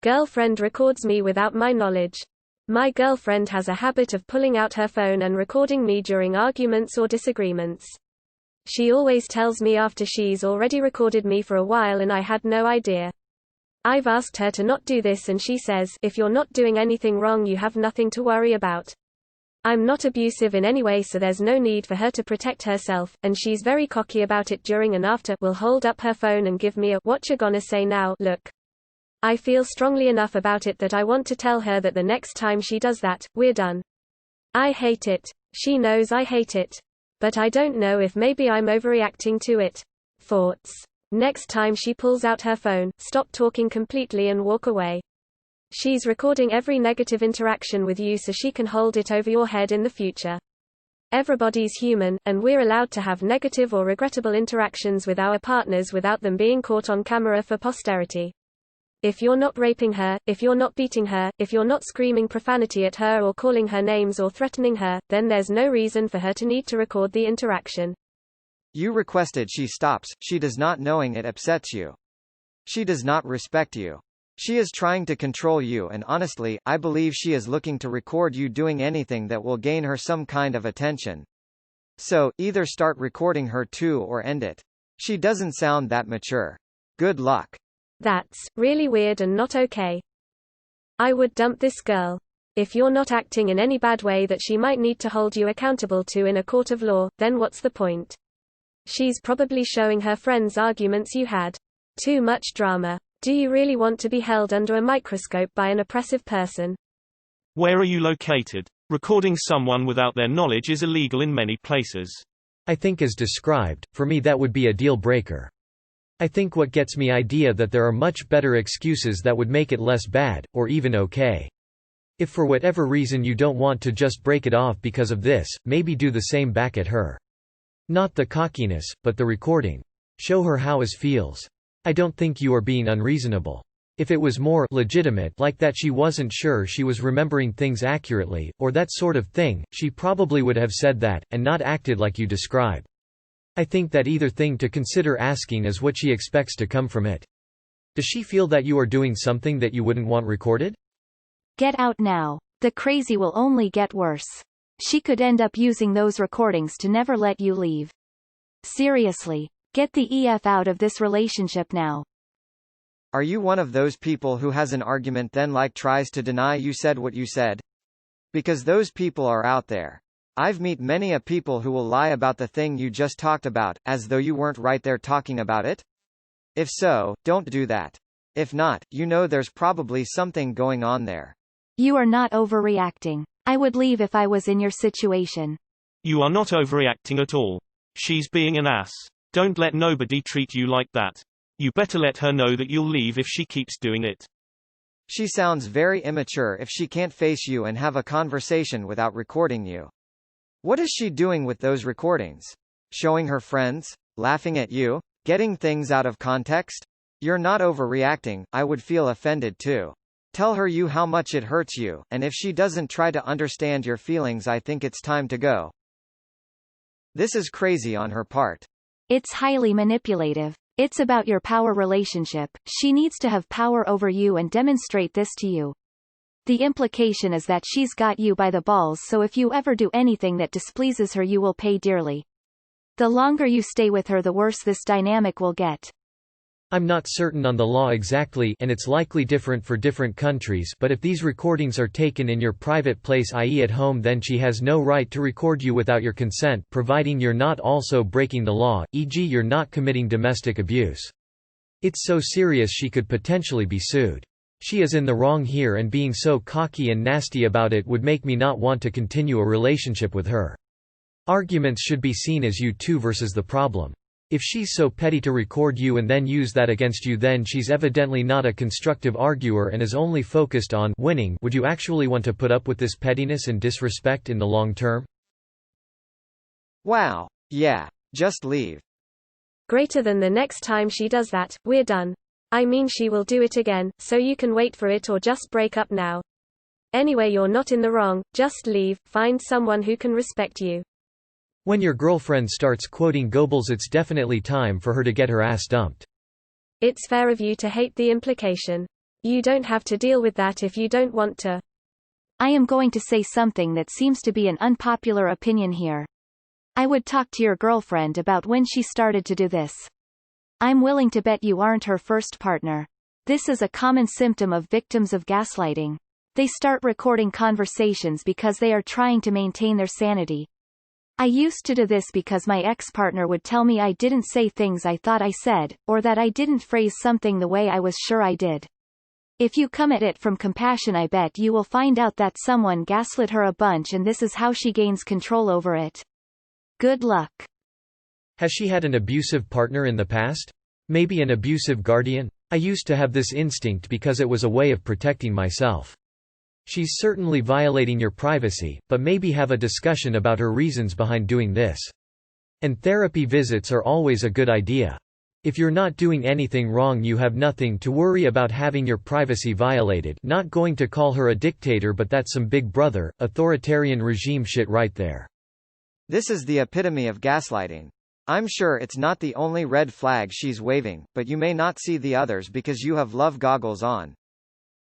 Girlfriend records me without my knowledge. My girlfriend has a habit of pulling out her phone and recording me during arguments or disagreements. She always tells me after she's already recorded me for a while and I had no idea. I've asked her to not do this and she says, if you're not doing anything wrong you have nothing to worry about. I'm not abusive in any way so there's no need for her to protect herself, and she's very cocky about it during and after, will hold up her phone and give me a "what you gonna say now" look. I feel strongly enough about it that I want to tell her that the next time she does that, we're done. I hate it. She knows I hate it. But I don't know if maybe I'm overreacting to it. Thoughts. Next time she pulls out her phone, stop talking completely and walk away. She's recording every negative interaction with you so she can hold it over your head in the future. Everybody's human, and we're allowed to have negative or regrettable interactions with our partners without them being caught on camera for posterity. If you're not raping her, if you're not beating her, if you're not screaming profanity at her or calling her names or threatening her, then there's no reason for her to need to record the interaction. You requested she stops, she does not knowing it upsets you. She does not respect you. She is trying to control you and honestly, I believe she is looking to record you doing anything that will gain her some kind of attention. So, either start recording her too or end it. She doesn't sound that mature. Good luck. That's really weird and not okay. I would dump this girl. If you're not acting in any bad way that she might need to hold you accountable to in a court of law, then what's the point? She's probably showing her friends arguments you had. Too much drama. Do you really want to be held under a microscope by an oppressive person? Where are you located? Recording someone without their knowledge is illegal in many places. I think as described, for me that would be a deal breaker. I think what gets me idea that there are much better excuses that would make it less bad, or even okay. If for whatever reason you don't want to just break it off because of this, maybe do the same back at her. Not the cockiness, but the recording. Show her how it feels. I don't think you are being unreasonable. If it was more legitimate like that she wasn't sure she was remembering things accurately, or that sort of thing, she probably would have said that, and not acted like you describe. I think that either thing to consider asking is what she expects to come from it. Does she feel that you are doing something that you wouldn't want recorded? Get out now. The crazy will only get worse. She could end up using those recordings to never let you leave. Seriously. Get the EF out of this relationship now. Are you one of those people who has an argument then tries to deny you said what you said? Because those people are out there. I've met many a people who will lie about the thing you just talked about, as though you weren't right there talking about it. If so, don't do that. If not, you know there's probably something going on there. You are not overreacting. I would leave if I was in your situation. You are not overreacting at all. She's being an ass. Don't let nobody treat you like that. You better let her know that you'll leave if she keeps doing it. She sounds very immature if she can't face you and have a conversation without recording you. What is she doing with those recordings? Showing her friends? Laughing at you? Getting things out of context? You're not overreacting, I would feel offended too. Tell her how much it hurts you, and if she doesn't try to understand your feelings I think it's time to go. This is crazy on her part. It's highly manipulative. It's about your power relationship. She needs to have power over you and demonstrate this to you. The implication is that she's got you by the balls, so if you ever do anything that displeases her you will pay dearly. The longer you stay with her the worse this dynamic will get. I'm not certain on the law exactly, and it's likely different for different countries, but if these recordings are taken in your private place, i.e. at home, then she has no right to record you without your consent, providing you're not also breaking the law, e.g. you're not committing domestic abuse. It's so serious she could potentially be sued. She is in the wrong here, and being so cocky and nasty about it would make me not want to continue a relationship with her. Arguments should be seen as you two versus the problem. If she's so petty to record you and then use that against you, then she's evidently not a constructive arguer and is only focused on winning. Would you actually want to put up with this pettiness and disrespect in the long term? Wow. Yeah. Just leave. Greater than the next time she does that, we're done. I mean she will do it again, so you can wait for it or just break up now. Anyway, you're not in the wrong, just leave, find someone who can respect you. When your girlfriend starts quoting Goebbels, it's definitely time for her to get her ass dumped. It's fair of you to hate the implication. You don't have to deal with that if you don't want to. I am going to say something that seems to be an unpopular opinion here. I would talk to your girlfriend about when she started to do this. I'm willing to bet you aren't her first partner. This is a common symptom of victims of gaslighting. They start recording conversations because they are trying to maintain their sanity. I used to do this because my ex-partner would tell me I didn't say things I thought I said, or that I didn't phrase something the way I was sure I did. If you come at it from compassion, I bet you will find out that someone gaslit her a bunch and this is how she gains control over it. Good luck. Has she had an abusive partner in the past? Maybe an abusive guardian? I used to have this instinct because it was a way of protecting myself. She's certainly violating your privacy, but maybe have a discussion about her reasons behind doing this. And therapy visits are always a good idea. If you're not doing anything wrong, you have nothing to worry about having your privacy violated. Not going to call her a dictator, but that's some Big Brother, authoritarian regime shit right there. This is the epitome of gaslighting. I'm sure it's not the only red flag she's waving, but you may not see the others because you have love goggles on.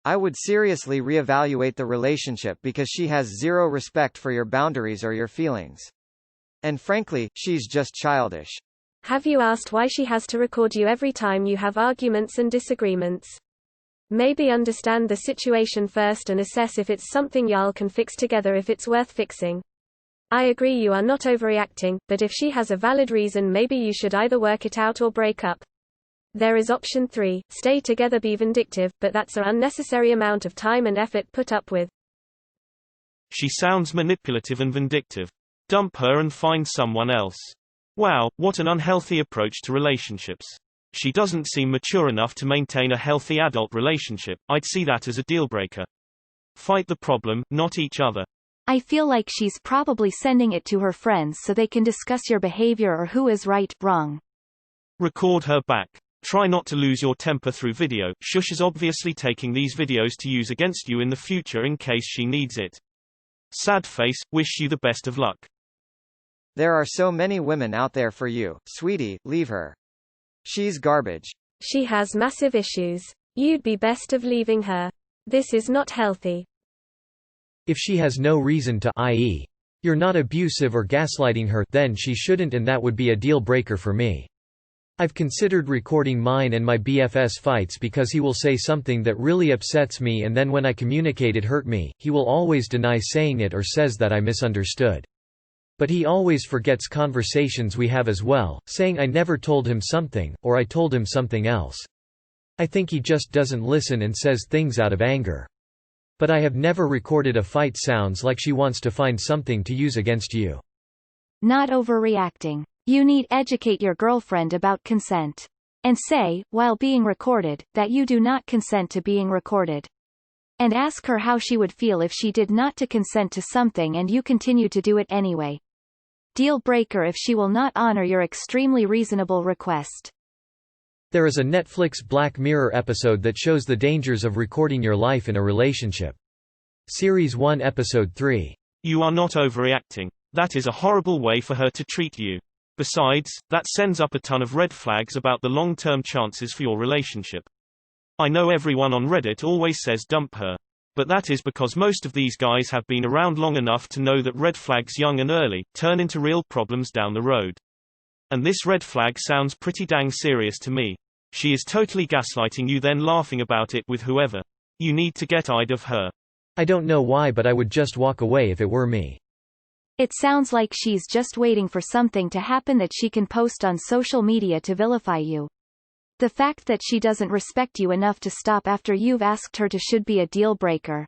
I would seriously reevaluate the relationship because she has zero respect for your boundaries or your feelings. And frankly, she's just childish. Have you asked why she has to record you every time you have arguments and disagreements? Maybe understand the situation first and assess if it's something y'all can fix together, if it's worth fixing. I agree you are not overreacting, but if she has a valid reason, maybe you should either work it out or break up. There is option 3, stay together, be vindictive, but that's an unnecessary amount of time and effort put up with. She sounds manipulative and vindictive. Dump her and find someone else. Wow, what an unhealthy approach to relationships. She doesn't seem mature enough to maintain a healthy adult relationship. I'd see that as a deal-breaker. Fight the problem, not each other. I feel like she's probably sending it to her friends so they can discuss your behavior or who is right, wrong. Record her back. Try not to lose your temper through video. Shush is obviously taking these videos to use against you in the future in case she needs it. Sad face, wish you the best of luck. There are so many women out there for you, sweetie, leave her. She's garbage. She has massive issues. You'd be best of leaving her. This is not healthy. If she has no reason to, i.e., you're not abusive or gaslighting her, then she shouldn't, and that would be a deal breaker for me. I've considered recording mine and my BFS fights because he will say something that really upsets me, and then when I communicate it hurt me, he will always deny saying it or says that I misunderstood. But he always forgets conversations we have as well, saying I never told him something, or I told him something else. I think he just doesn't listen and says things out of anger. But I have never recorded a fight. Sounds like she wants to find something to use against you. Not overreacting. You need educate your girlfriend about consent. And say, while being recorded, that you do not consent to being recorded. And ask her how she would feel if she did not to consent to something and you continue to do it anyway. Deal breaker if she will not honor your extremely reasonable request. There is a Netflix Black Mirror episode that shows the dangers of recording your life in a relationship. Series 1 Episode 3. You are not overreacting. That is a horrible way for her to treat you. Besides, that sends up a ton of red flags about the long-term chances for your relationship. I know everyone on Reddit always says dump her. But that is because most of these guys have been around long enough to know that red flags young and early turn into real problems down the road. And this red flag sounds pretty dang serious to me. She is totally gaslighting you, then laughing about it with whoever. You need to get rid of her. I don't know why, but I would just walk away if it were me. It sounds like she's just waiting for something to happen that she can post on social media to vilify you. The fact that she doesn't respect you enough to stop after you've asked her to should be a deal breaker.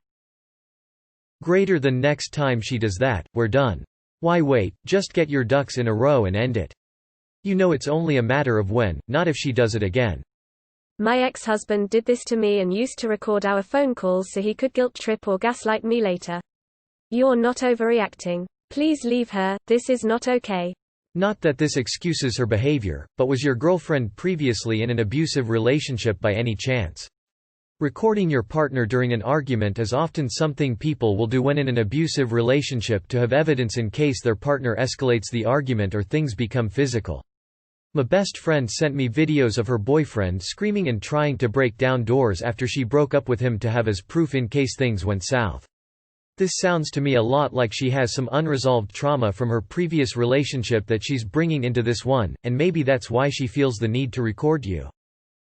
Greater than next time she does that, we're done. Why wait, just get your ducks in a row and end it. You know it's only a matter of when, not if she does it again. My ex-husband did this to me and used to record our phone calls so he could guilt trip or gaslight me later. You're not overreacting. Please leave her, this is not okay. Not that this excuses her behavior, but was your girlfriend previously in an abusive relationship by any chance? Recording your partner during an argument is often something people will do when in an abusive relationship to have evidence in case their partner escalates the argument or things become physical. My best friend sent me videos of her boyfriend screaming and trying to break down doors after she broke up with him to have as proof in case things went south. This sounds to me a lot like she has some unresolved trauma from her previous relationship that she's bringing into this one, and maybe that's why she feels the need to record you.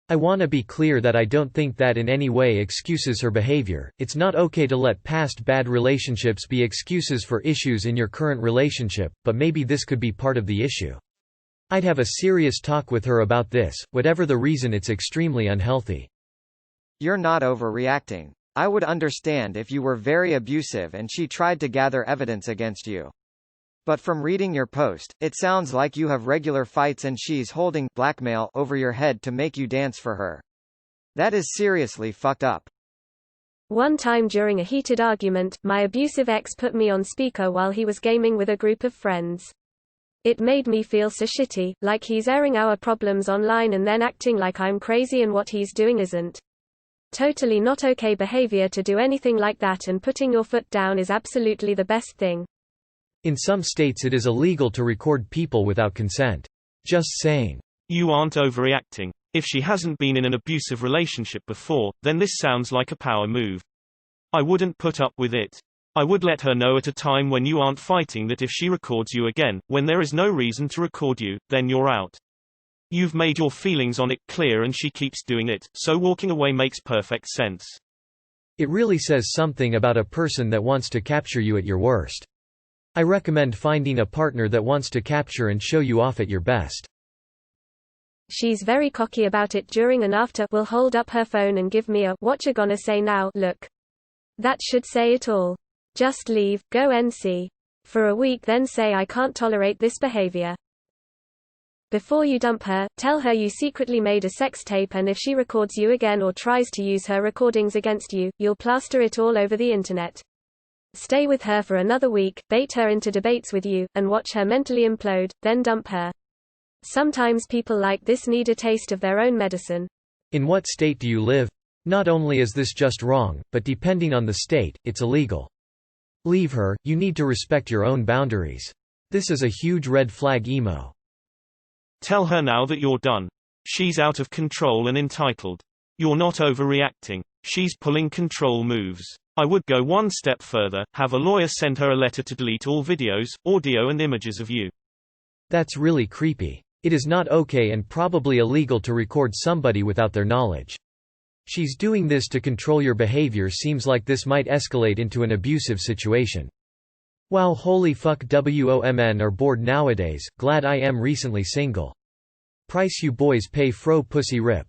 I want to be clear that I don't think that in any way excuses her behavior. It's not okay to let past bad relationships be excuses for issues in your current relationship, but maybe this could be part of the issue. I'd have a serious talk with her about this, whatever the reason. It's extremely unhealthy. You're not overreacting. I would understand if you were very abusive and she tried to gather evidence against you. But from reading your post, it sounds like you have regular fights and she's holding blackmail over your head to make you dance for her. That is seriously fucked up. One time during a heated argument, my abusive ex put me on speaker while he was gaming with a group of friends. It made me feel so shitty, like he's airing our problems online and then acting like I'm crazy and what he's doing isn't. Totally not okay behavior to do anything like that, and putting your foot down is absolutely the best thing. In some states it is illegal to record people without consent. Just saying. You aren't overreacting. If she hasn't been in an abusive relationship before, then this sounds like a power move. I wouldn't put up with it. I would let her know at a time when you aren't fighting that if she records you again, when there is no reason to record you, then you're out. You've made your feelings on it clear and she keeps doing it, so walking away makes perfect sense. It really says something about a person that wants to capture you at your worst. I recommend finding a partner that wants to capture and show you off at your best. She's very cocky about it during and after, will hold up her phone and give me a "what you gonna say now" look. That should say it all. Just leave, go NC. For a week then say I can't tolerate this behavior. Before you dump her, tell her you secretly made a sex tape, and if she records you again or tries to use her recordings against you, you'll plaster it all over the internet. Stay with her for another week, bait her into debates with you, and watch her mentally implode, then dump her. Sometimes people like this need a taste of their own medicine. In what state do you live? Not only is this just wrong, but depending on the state, it's illegal. Leave her. You need to respect your own boundaries. This is a huge red flag emo. Tell her now that you're done. She's out of control and entitled. You're not overreacting. She's pulling control moves. I would go one step further, have a lawyer send her a letter to delete all videos, audio and images of you. That's really creepy. It is not okay and probably illegal to record somebody without their knowledge. She's doing this to control your behavior. Seems like this might escalate into an abusive situation. Wow, holy fuck, WOMN are bored nowadays, glad I am recently single. Price you boys pay fro pussy rip.